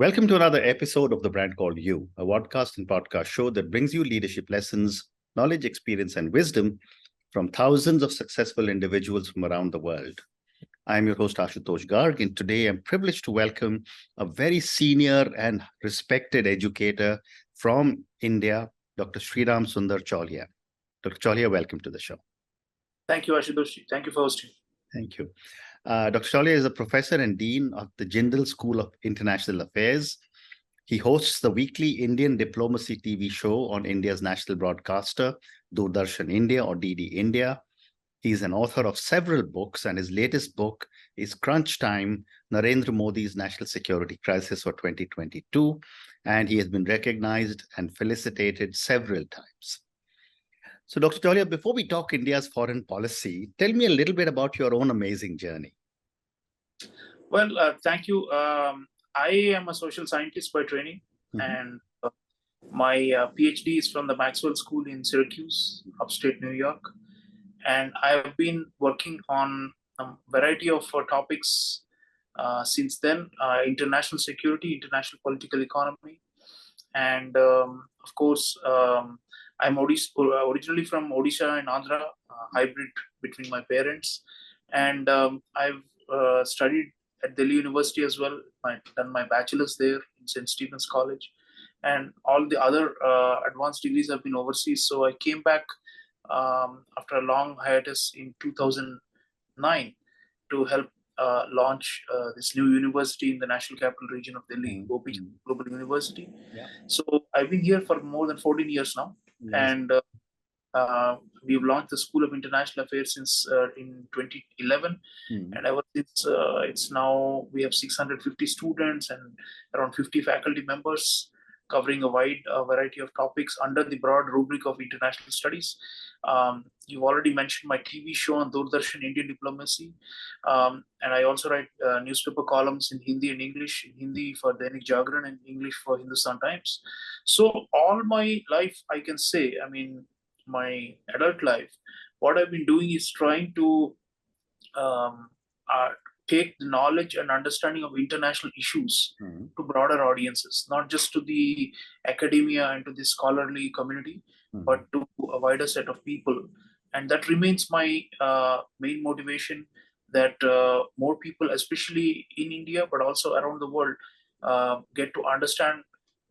Welcome to another episode of The Brand Called You, a podcast and podcast show that brings you leadership lessons, knowledge, experience, and wisdom from thousands of successful individuals from around the world. I'm your host, Ashutosh Garg, and today I'm privileged to welcome a very senior and respected educator from India, Dr. Sreeram Sundar Chaulia. Dr. Chaulia, welcome to the show. Thank you, Ashutosh. Thank you for hosting. Thank you. Dr. Chaulia is a professor and dean of the Jindal School of International Affairs. He hosts the weekly Indian diplomacy TV show on India's national broadcaster, Doordarshan India or DD India. He's an author of several books, and his latest book is Crunch Time, Narendra Modi's National Security Crisis for 2022. And he has been recognized and felicitated several times. So, Dr. Chaulia, before we talk India's foreign policy, tell me a little bit about your own amazing journey. Well, thank you. I am a social scientist by training, and my PhD is from the Maxwell School in Syracuse, upstate New York. And I have been working on a variety of topics since then, international security, international political economy. And of course, I'm originally from Odisha and Andhra, hybrid between my parents. And I've studied at Delhi University as well. I've done my bachelor's there in St. Stephen's College. And all the other advanced degrees have been overseas. So I came back after a long hiatus in 2009 to help launch this new university in the National Capital Region of Delhi, Gopi Global University. Yeah. So I've been here for more than 14 years now. And we've launched the School of International Affairs since in 2011. And ever since, it's now, we have 650 students and around 50 faculty members covering a wide variety of topics under the broad rubric of international studies. You've already mentioned my TV show on Doordarshan Indian Diplomacy. And I also write newspaper columns in Hindi and English, in Hindi for Dainik Jagran and English for Hindustan Times. So all my life, I can say, I mean, my adult life, what I've been doing is trying to take the knowledge and understanding of international issues to broader audiences, not just to the academia and to the scholarly community, but to a wider set of people. And that remains my main motivation, that more people, especially in India, but also around the world, get to understand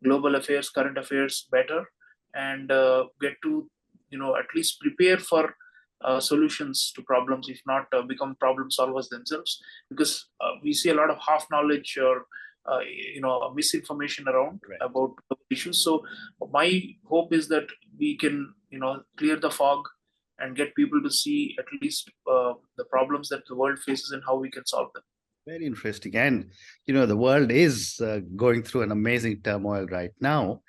global affairs, current affairs better, and get to, at least prepare for solutions to problems, if not become problem solvers themselves. Because we see a lot of half knowledge or misinformation around about issues. So my hope is that we can clear the fog and get people to see at least the problems that the world faces and how we can solve them. Very interesting. And the world is going through an amazing turmoil right now,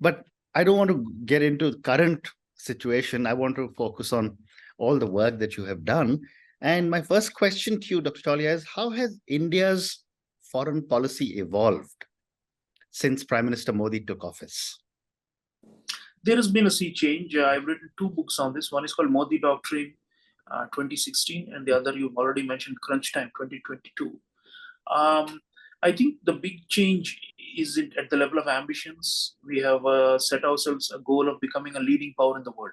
but I don't want to get into the current situation. I want to focus on all the work that you have done. And my first question to you, Dr. Chaulia, is how has India's foreign policy evolved since Prime Minister Modi took office? There has been a sea change. I've written 2 books on this. One is called Modi Doctrine 2016, and the other you've already mentioned, Crunch Time 2022. I think the big change is at the level of ambitions. We have set ourselves a goal of becoming a leading power in the world.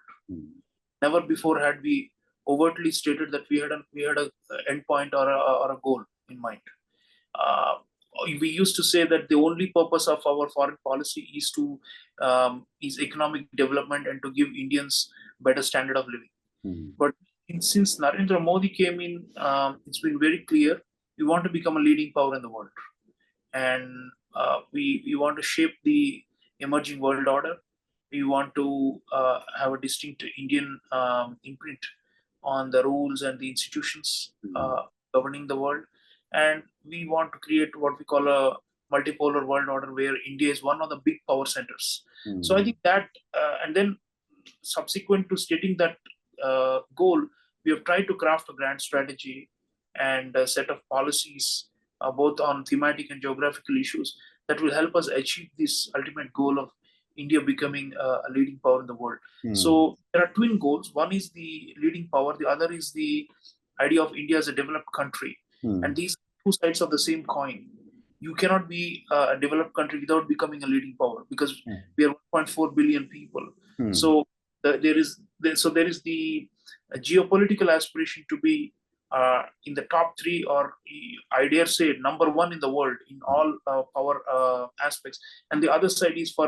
Never before had we overtly stated that we had a endpoint or a goal in mind. We used to say that the only purpose of our foreign policy is economic development and to give Indians better standard of living. But since Narendra Modi came in, it's been very clear we want to become a leading power in the world, and we want to shape the emerging world order. We want to have a distinct Indian imprint on the rules and the institutions governing the world. And we want to create what we call a multipolar world order where India is one of the big power centers. So I think that, and then subsequent to stating that goal, we have tried to craft a grand strategy and a set of policies, both on thematic and geographical issues, that will help us achieve this ultimate goal of India becoming a leading power in the world. So there are twin goals. One is the leading power. The other is the idea of India as a developed country. And these are two sides of the same coin. you cannot be a developed country without becoming a leading power, because we are 1.4 billion people. So there is the geopolitical aspiration to be in the top three, or I dare say number one in the world in all power aspects. And the other side is for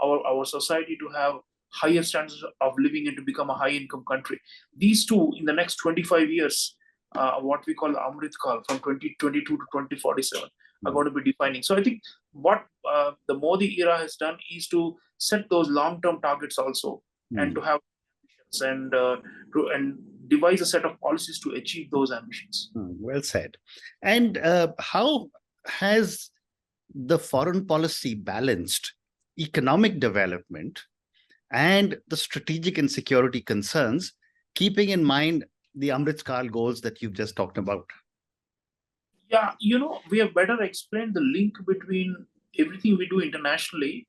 our society to have higher standards of living and to become a high income country. These two in the next 25 years, what we call the Amrit Kal from 2022 to 2047 are going to be defining. So I think what the Modi era has done is to set those long-term targets also, and to have ambitions, and devise a set of policies to achieve those ambitions. Well said. And how has the foreign policy balanced economic development and the strategic and security concerns, keeping in mind the Amrit Kal goals that you've just talked about? Yeah, we have better explained the link between everything we do internationally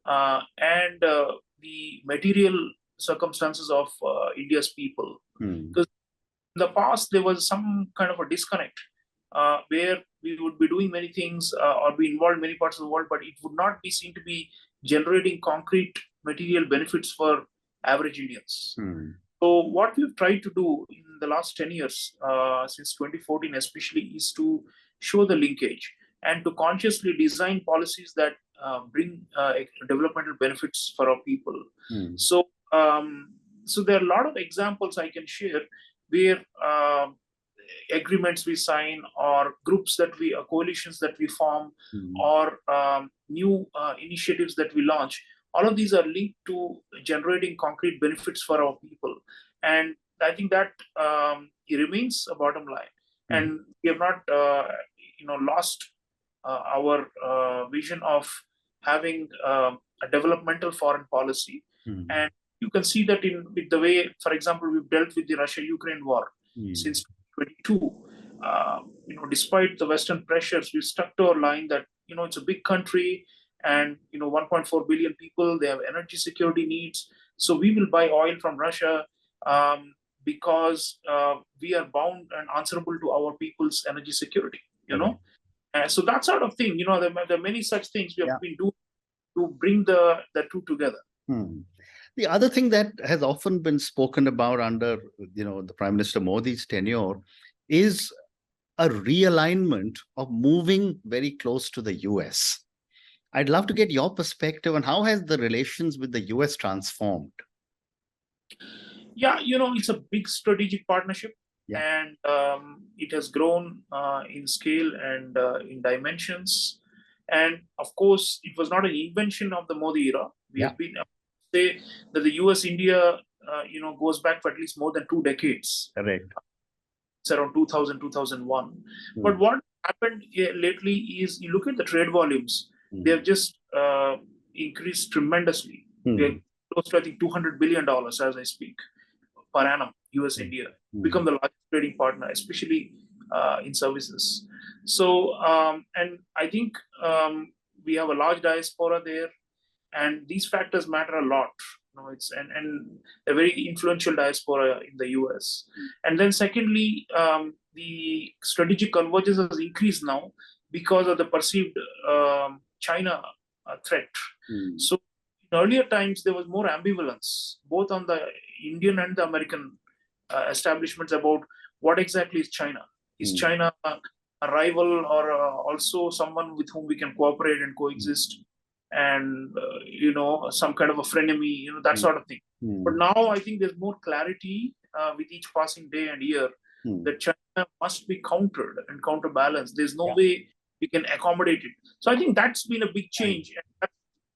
and the material circumstances of India's people. Because in the past, there was some kind of a disconnect where we would be doing many things or be involved in many parts of the world, but it would not be seen to be generating concrete material benefits for average Indians. So what we've tried to do in the last 10 years, since 2014 especially, is to show the linkage and to consciously design policies that bring developmental benefits for our people. So there are a lot of examples I can share where agreements we sign, or groups that coalitions that we form, or new initiatives that we launch. All of these are linked to generating concrete benefits for our people. And I think that it remains a bottom line. And we have not lost our vision of having a developmental foreign policy. And you can see that with the way, for example, we've dealt with the Russia-Ukraine war since 2022. Despite the Western pressures, we stuck to our line that it's a big country, and 1.4 billion people, they have energy security needs. So we will buy oil from Russia because we are bound and answerable to our people's energy security. So that sort of thing. There are many such things we have been doing to bring the two together. The other thing that has often been spoken about under the Prime Minister Modi's tenure is a realignment of moving very close to the US. I'd love to get your perspective on how has the relations with the US transformed? Yeah, it's a big strategic partnership, and it has grown in scale and in dimensions. And of course, it was not an invention of the Modi era. We have been say that the US-India, goes back for at least more than 2 decades. Correct. It's around 2000, 2001. But what happened lately is, you look at the trade volumes, they have just increased tremendously. They're close to, I think, $200 billion as I speak per annum, US-India, become the largest trading partner, especially in services. So, and I think we have a large diaspora there, and these factors matter a lot. It's and a very influential diaspora in the US. And then secondly, the strategic convergence has increased now because of the perceived China threat. So in earlier times, there was more ambivalence, both on the Indian and the American establishments, about what exactly is China. Is China a rival, or also someone with whom we can cooperate and coexist? And some kind of a frenemy, that sort of thing. But now I think there's more clarity with each passing day and year that China must be countered and counterbalanced. There's no way we can accommodate it. So I think that's been a big change, and that's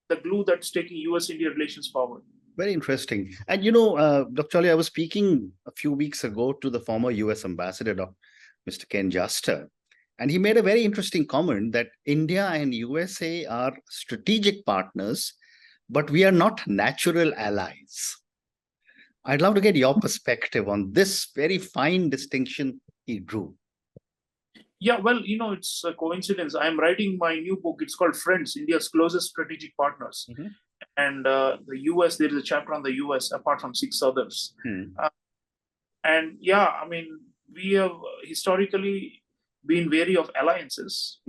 the glue that's taking US-India relations forward. Very interesting. And Dr. Chaulia, I was speaking a few weeks ago to the former US ambassador, Mr. Ken Juster. And he made a very interesting comment that India and USA are strategic partners, but we are not natural allies. I'd love to get your perspective on this very fine distinction he drew. Yeah, well, it's a coincidence. I'm writing my new book. It's called Friends, India's Closest Strategic Partners. And the US, there is a chapter on the US, apart from 6 others. And yeah, I mean, we have historically been wary of alliances.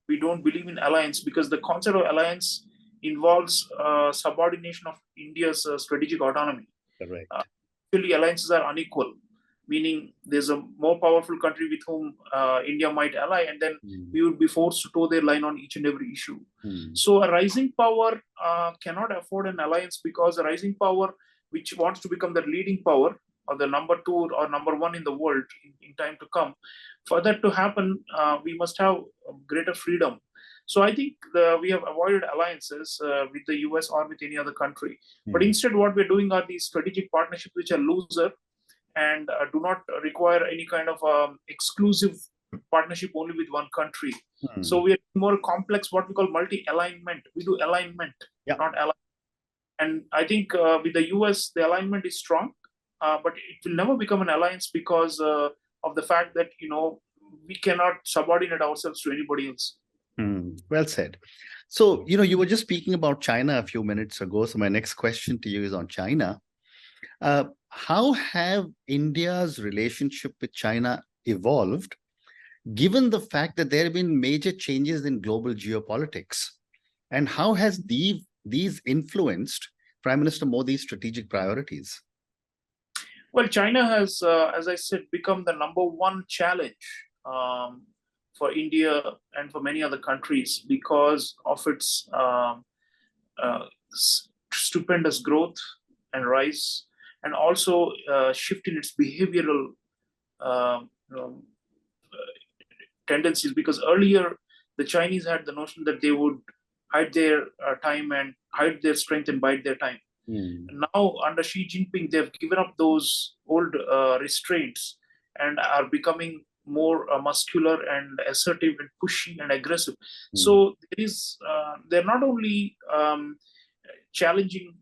we don't believe in alliance, because the concept of alliance involves subordination of India's strategic autonomy. Correct. Actually, alliances are unequal, meaning there's a more powerful country with whom India might ally, and then we would be forced to toe their line on each and every issue. So a rising power cannot afford an alliance, because a rising power which wants to become the leading power or the number two or number one in the world in time to come, for that to happen, we must have greater freedom. So I think we have avoided alliances with the US or with any other country. But instead, what we're doing are these strategic partnerships which are looser and do not require any kind of exclusive partnership only with one country. So we are more complex, what we call multi-alignment. We do alignment, not alignment. And I think with the US, the alignment is strong, but it will never become an alliance because of the fact that, we cannot subordinate ourselves to anybody else. Well said. So, you were just speaking about China a few minutes ago. So my next question to you is on China. How have India's relationship with China evolved, given the fact that there have been major changes in global geopolitics? And how has these influenced Prime Minister Modi's strategic priorities? Well, China has, as I said, become the number one challenge for India and for many other countries because of its stupendous growth and rise, and also shift in its behavioral tendencies. Because earlier, the Chinese had the notion that they would hide their time and hide their strength and bide their time. Now, under Xi Jinping, they've given up those old restraints and are becoming more muscular and assertive and pushy and aggressive. So they're not only challenging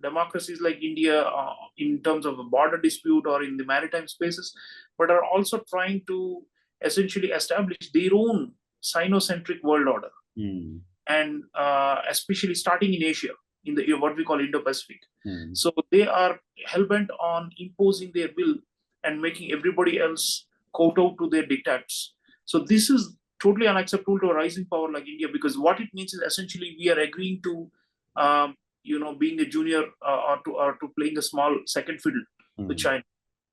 democracies like India in terms of a border dispute or in the maritime spaces, but are also trying to essentially establish their own Sino-centric world order. And especially starting in Asia, in the what we call Indo-Pacific. So they are hell-bent on imposing their will and making everybody else kowtow to their diktats. So this is totally unacceptable to a rising power like India, because what it means is essentially we are agreeing to, being a junior or to playing a small second fiddle to China,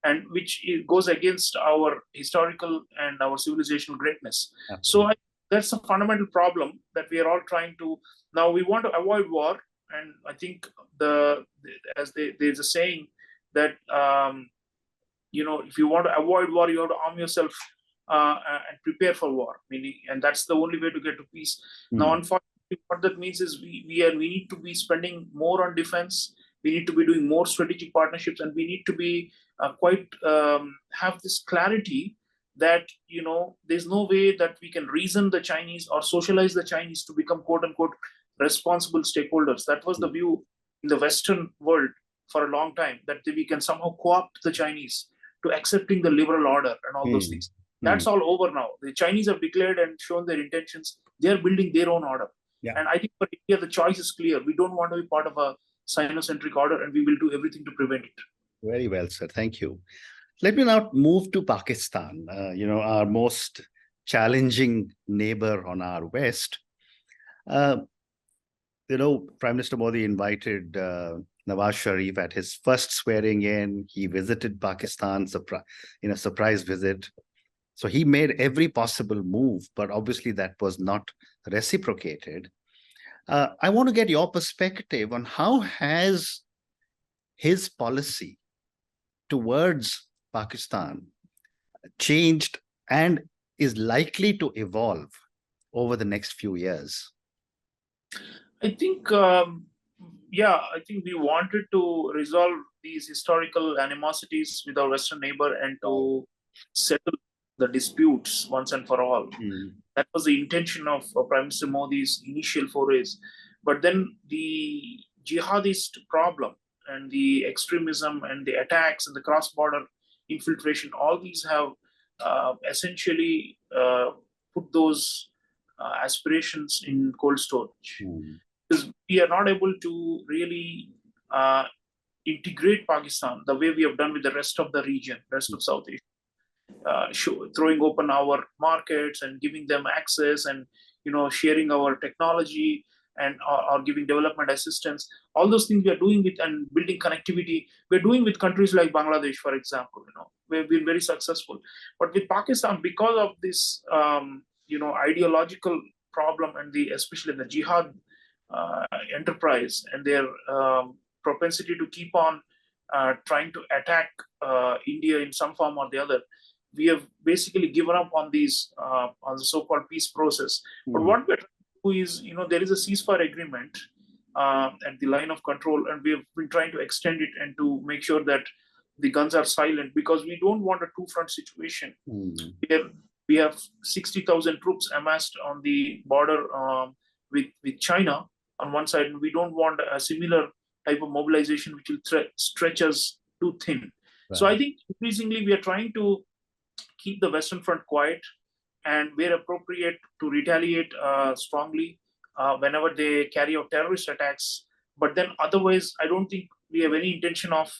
and which goes against our historical and our civilizational greatness. So that's a fundamental problem that we are all trying to. Now we want to avoid war, and I think there's a saying that if you want to avoid war, you have to arm yourself and prepare for war. Meaning, and that's the only way to get to peace. Now, unfortunately, what that means is we need to be spending more on defense. We need to be doing more strategic partnerships, and we need to be have this clarity that there's no way that we can reason the Chinese or socialize the Chinese to become quote unquote responsible stakeholders. That was the view in the Western world for a long time, that we can somehow co-opt the Chinese to accepting the liberal order and all those things. That's all over now. The Chinese have declared and shown their intentions. They are building their own order. And I think for India, the choice is clear. We don't want to be part of a Sino-centric order, and we will do everything to prevent it. Very well, sir. Thank you. Let me now move to Pakistan, our most challenging neighbor on our west. Prime Minister Modi invited Nawaz Sharif at his first swearing in. He visited Pakistan in a surprise visit. So he made every possible move, but obviously that was not reciprocated. I want to get your perspective on how has his policy towards Pakistan changed and is likely to evolve over the next few years? I think, I think we wanted to resolve these historical animosities with our Western neighbor and to settle the disputes once and for all. That was the intention of Prime Minister Modi's initial forays. But then the jihadist problem and the extremism and the attacks and the cross-border infiltration, all these have essentially put those aspirations in cold storage. Because we are not able to really integrate Pakistan the way we have done with the rest of the region, rest of South Asia. throwing open our markets and giving them access, and sharing our technology, and or giving development assistance. All those things we are doing with, and building connectivity, we're doing with countries like Bangladesh, for example. We've been very successful. But with Pakistan, because of this ideological problem, and especially the jihad enterprise, and their propensity to keep on trying to attack India in some form or the other, we have basically given up on these on the so-called peace process. But what we're trying to do is, there is a ceasefire agreement at the line of control, and we have been trying to extend it and to make sure that the guns are silent, because we don't want a two-front situation. We have 60,000 troops amassed on the border with China on one side, and we don't want a similar type of mobilization which will stretch us too thin. Right. So I think increasingly we are trying to keep the Western Front quiet, and where appropriate to retaliate strongly whenever they carry out terrorist attacks. But then otherwise, I don't think we have any intention of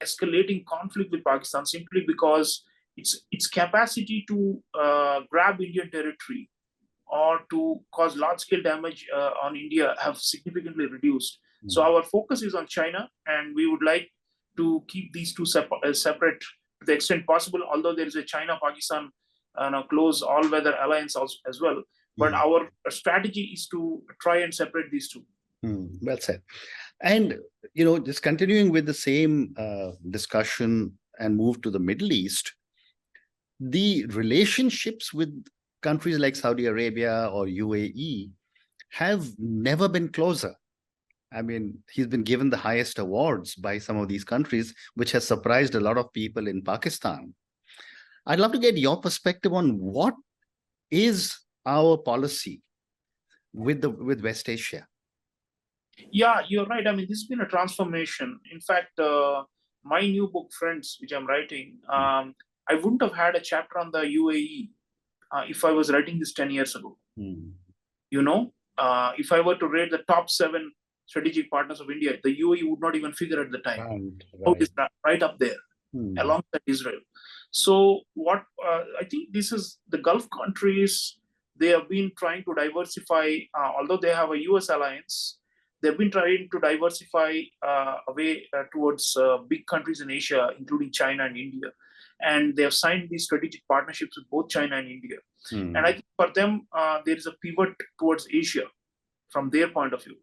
escalating conflict with Pakistan, simply because its capacity to grab Indian territory or to cause large-scale damage on India have significantly reduced. So our focus is on China, and we would like to keep these two separate to the extent possible, although there is a China-Pakistan close all-weather alliance as well. But our strategy is to try and separate these two. Well said. And, just continuing with the same discussion and move to the Middle East, the relationships with countries like Saudi Arabia or UAE have never been closer. I mean, he's been given the highest awards by some of these countries, which has surprised a lot of people in Pakistan. I'd love to get your perspective on what is our policy with West Asia. Yeah, you're right. I mean, this has been a transformation. In fact, my new book, Friends, which I'm writing, I wouldn't have had a chapter on the UAE if I was writing this 10 years ago. If I were to rate the top 7 strategic partners of India, the UAE would not even figure at the time. Right. It's right up there, alongside Israel. So what I think this is the Gulf countries, they have been trying to diversify, although they have a US alliance, they've been trying to diversify away towards big countries in Asia, including China and India. And they have signed these strategic partnerships with both China and India. And I think for them, there is a pivot towards Asia from their point of view.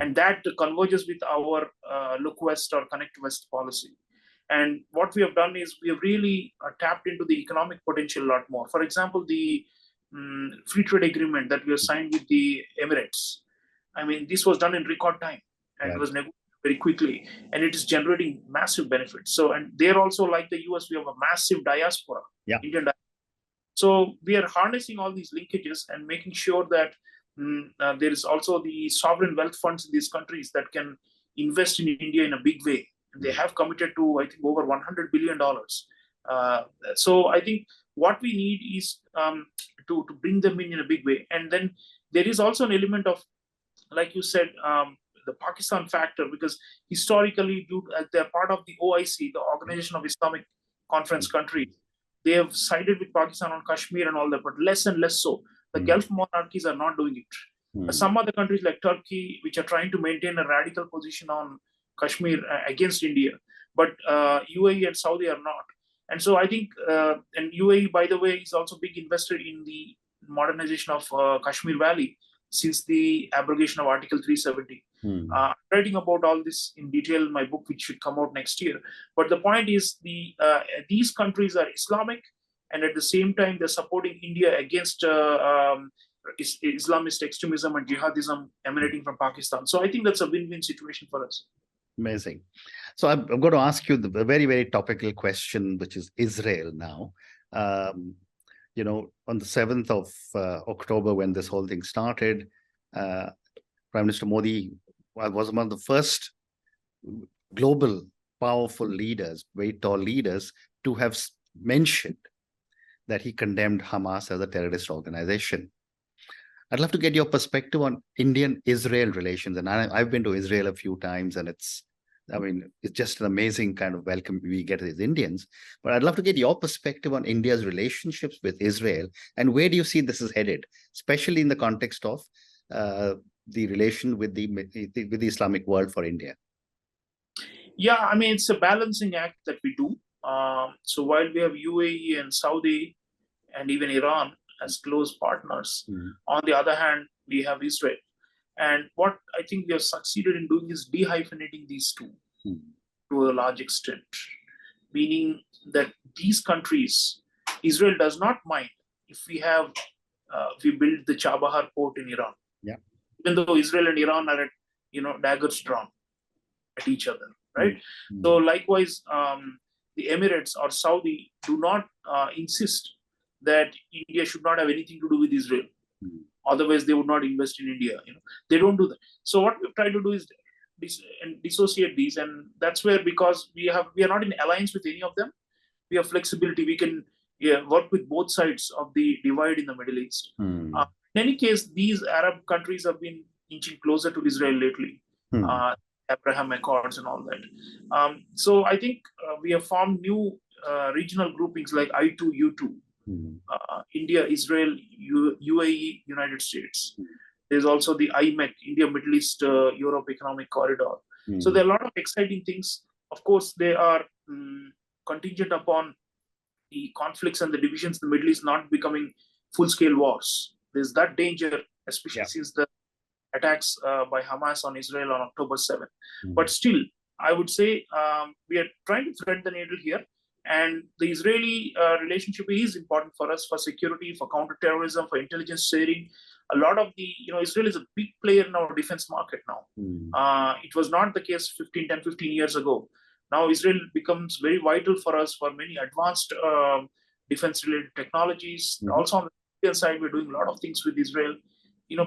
And that converges with our Look West or Connect West policy. And what we have done is we have really tapped into the economic potential a lot more. For example, the free trade agreement that we have signed with the Emirates. I mean, this was done in record time, and it was negotiated very quickly, and it is generating massive benefits. So, and they're also, like the US, we have a massive diaspora, Indian diaspora. So we are harnessing all these linkages and making sure that there is also the sovereign wealth funds in these countries that can invest in India in a big way. And they have committed to, I think, over $100 billion. So I think what we need is to bring them in a big way. And then there is also an element of, like you said, the Pakistan factor, because historically, they're part of the OIC, the Organization of Islamic Conference countries. They have sided with Pakistan on Kashmir and all that, but less and less so. The Gulf monarchies are not doing it. Some other countries like Turkey, which are trying to maintain a radical position on Kashmir against India, but UAE and Saudi are not. And so I think, and UAE, by the way, is also big investor in the modernization of Kashmir Valley since the abrogation of Article 370. I'm writing about all this in detail in my book, which should come out next year. But the point is, these countries are Islamic, and at the same time, they're supporting India against Islamist extremism and jihadism emanating from Pakistan. So I think that's a win-win situation for us. Amazing. So I'm going to ask you the very, very topical question, which is Israel now. On the 7th of October, when this whole thing started, Prime Minister Modi was among the first global powerful leaders, very tall leaders, to have mentioned that he condemned Hamas as a terrorist organization. I'd love to get your perspective on Indian-Israel relations. And I've been to Israel a few times, and it's I mean, it's just an amazing kind of welcome we get as Indians. But I'd love to get your perspective on India's relationships with Israel and where do you see this is headed, especially in the context of the relation with the Islamic world for India. Yeah, I mean, it's a balancing act that we do. So while we have UAE and Saudi and even Iran as close partners, on the other hand, we have Israel. And what I think we have succeeded in doing is dehyphenating these two to a large extent, meaning that these countries, Israel does not mind if we build the Chabahar port in Iran. Yeah. Even though Israel and Iran are at, daggers drawn at each other, right? So likewise, the Emirates or Saudi do not insist that India should not have anything to do with Israel. Otherwise, they would not invest in India. They don't do that. So what we try to do is dissociate these, and that's where, because we are not in alliance with any of them, we have flexibility. We can work with both sides of the divide in the Middle East. In any case, these Arab countries have been inching closer to Israel lately. Abraham Accords and all that. So I think we have formed new regional groupings like I2U2. India, Israel, UAE, United States. There's also the IMEC, India, Middle East, Europe Economic Corridor. So there are a lot of exciting things. Of course, they are contingent upon the conflicts and the divisions in the Middle East not becoming full-scale wars. There's that danger, especially since the attacks by Hamas on Israel on October 7th. But still, I would say we are trying to thread the needle here. And the Israeli relationship is important for us, for security, for counterterrorism, for intelligence sharing. A lot of Israel is a big player in our defense market now. It was not the case 10, 15 years ago. Now Israel becomes very vital for us for many advanced defense-related technologies. Also on the Indian side, we're doing a lot of things with Israel.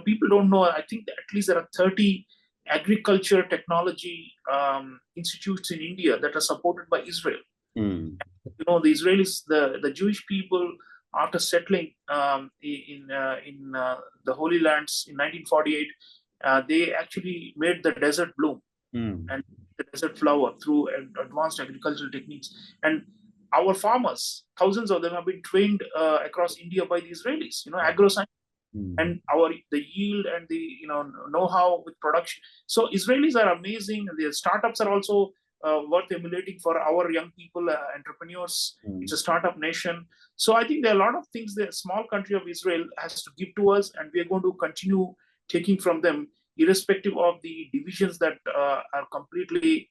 People don't know, I think at least there are 30 agriculture technology institutes in India that are supported by Israel. The Israelis, the Jewish people, after settling in the Holy Lands in 1948, they actually made the desert bloom and the desert flower through advanced agricultural techniques. And our farmers, thousands of them, have been trained across India by the Israelis. Agro-science. And the yield and the know-how with production. So Israelis are amazing. The startups are also worth emulating for our young people, entrepreneurs. It's a startup nation. So I think there are a lot of things the small country of Israel has to give to us, and we are going to continue taking from them, irrespective of the divisions that are completely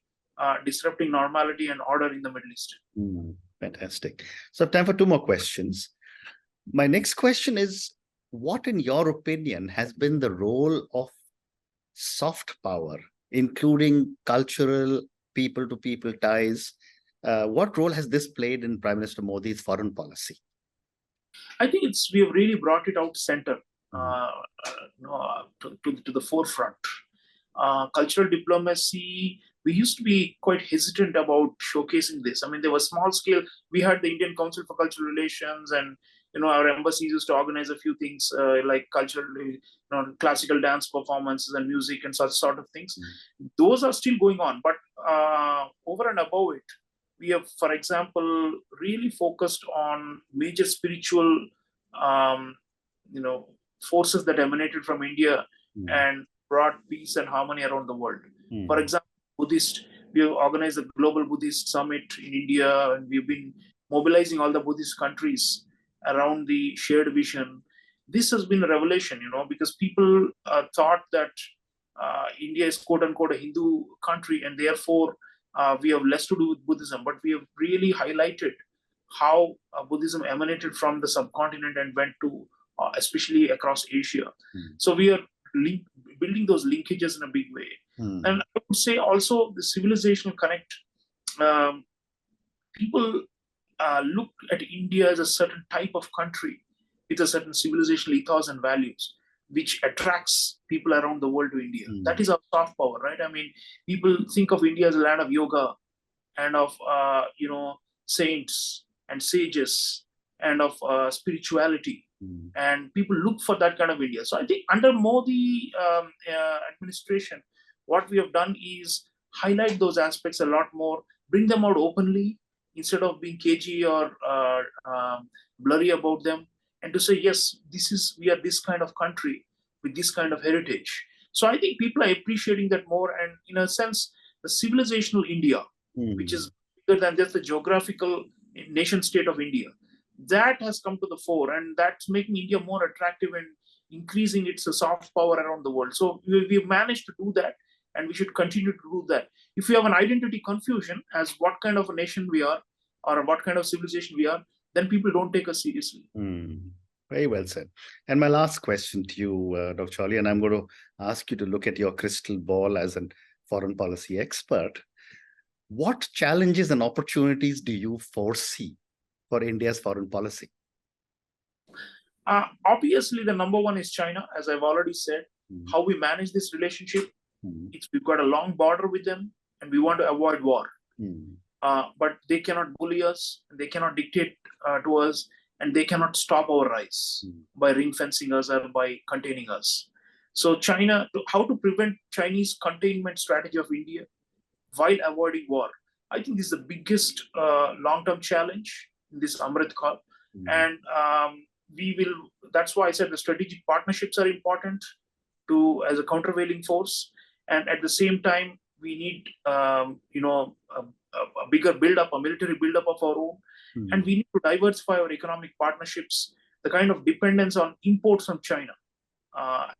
disrupting normality and order in the Middle East. Fantastic. So I have time for two more questions. My next question is, what, in your opinion, has been the role of soft power, including cultural, people-to-people ties? What role has this played in Prime Minister Modi's foreign policy? I think we have really brought it out center, to the forefront. Cultural diplomacy, we used to be quite hesitant about showcasing this. I mean, there was small scale. We had the Indian Council for Cultural Relations, and our embassies used to organize a few things like cultural, classical dance performances and music and such sort of things. Those are still going on, but over and above it, we have, for example, really focused on major spiritual, forces that emanated from India and brought peace and harmony around the world. For example, we have organized a global Buddhist summit in India, and we've been mobilizing all the Buddhist countries around the shared vision. This has been a revelation, because people thought that India is quote unquote a Hindu country, and therefore we have less to do with Buddhism. But we have really highlighted how Buddhism emanated from the subcontinent and went to especially across Asia. So we are building those linkages in a big way. And I would say also the civilizational connect. People look at India as a certain type of country with a certain civilizational ethos and values, which attracts people around the world to India. That is our soft power, right? I mean, people think of India as a land of yoga and of, saints and sages and of spirituality. And people look for that kind of India. So I think under Modi administration, what we have done is highlight those aspects a lot more, bring them out openly instead of being cagey or blurry about them, and to say, yes, we are this kind of country with this kind of heritage. So I think people are appreciating that more, and in a sense, the civilizational India, which is bigger than just the geographical nation state of India, that has come to the fore, and that's making India more attractive and increasing its soft power around the world. So we've managed to do that, and we should continue to do that. If we have an identity confusion as what kind of a nation we are or what kind of civilization we are, then people don't take us seriously. Very well said. And my last question to you, Dr. Chaulia, and I'm going to ask you to look at your crystal ball as a foreign policy expert. What challenges and opportunities do you foresee for India's foreign policy? Obviously, the number one is China, as I've already said. How we manage this relationship, we've got a long border with them, and we want to avoid war. But they cannot bully us, they cannot dictate to us, and they cannot stop our rise by ring fencing us or by containing us. So China, how to prevent Chinese containment strategy of India while avoiding war? I think this is the biggest long-term challenge in this Amrit Kaal. And that's why I said the strategic partnerships are important as a countervailing force. And at the same time, we need, a bigger build-up, a military build-up of our own. And we need to diversify our economic partnerships. The kind of dependence on imports from China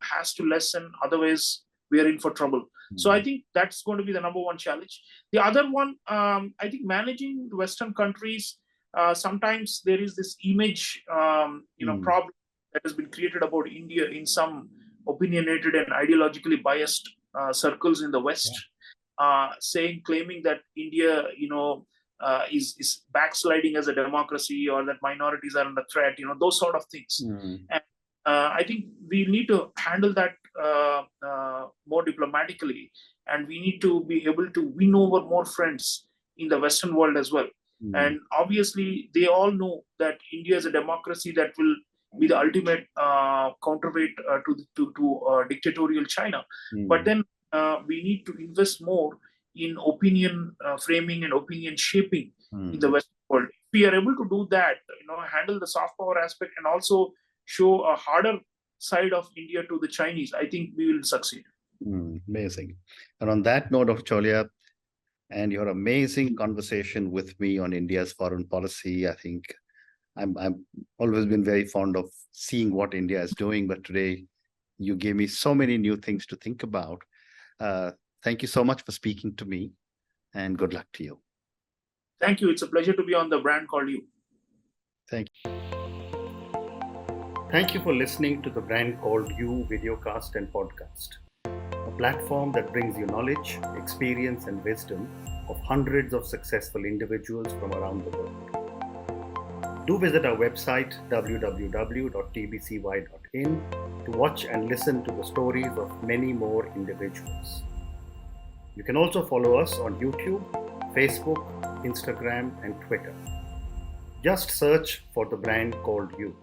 has to lessen. Otherwise, we are in for trouble. So I think that's going to be the number one challenge. The other one, I think managing Western countries, sometimes there is this image, problem that has been created about India in some opinionated and ideologically biased circles in the West, claiming that India, is backsliding as a democracy, or that minorities are under threat, those sort of things. And I think we need to handle that more diplomatically, and we need to be able to win over more friends in the Western world as well. And obviously, they all know that India is a democracy that will be the ultimate counterweight to dictatorial China. But then we need to invest more in opinion framing and opinion shaping in the Western world. If we are able to do that, handle the soft power aspect and also show a harder side of India to the Chinese, I think we will succeed. Amazing. And on that note, Dr. Chaulia, and your amazing conversation with me on India's foreign policy, I think I'm always been very fond of seeing what India is doing, but today you gave me so many new things to think about. Thank you so much for speaking to me, and good luck to you. Thank you. It's a pleasure to be on the brand called you. Thank you. Thank you for listening to the Brand Called You videocast and podcast, a platform that brings you knowledge, experience, and wisdom of hundreds of successful individuals from around the world. Do visit our website www.tbcy.in to watch and listen to the stories of many more individuals. You can also follow us on YouTube, Facebook, Instagram, and Twitter. Just search for the Brand Called You.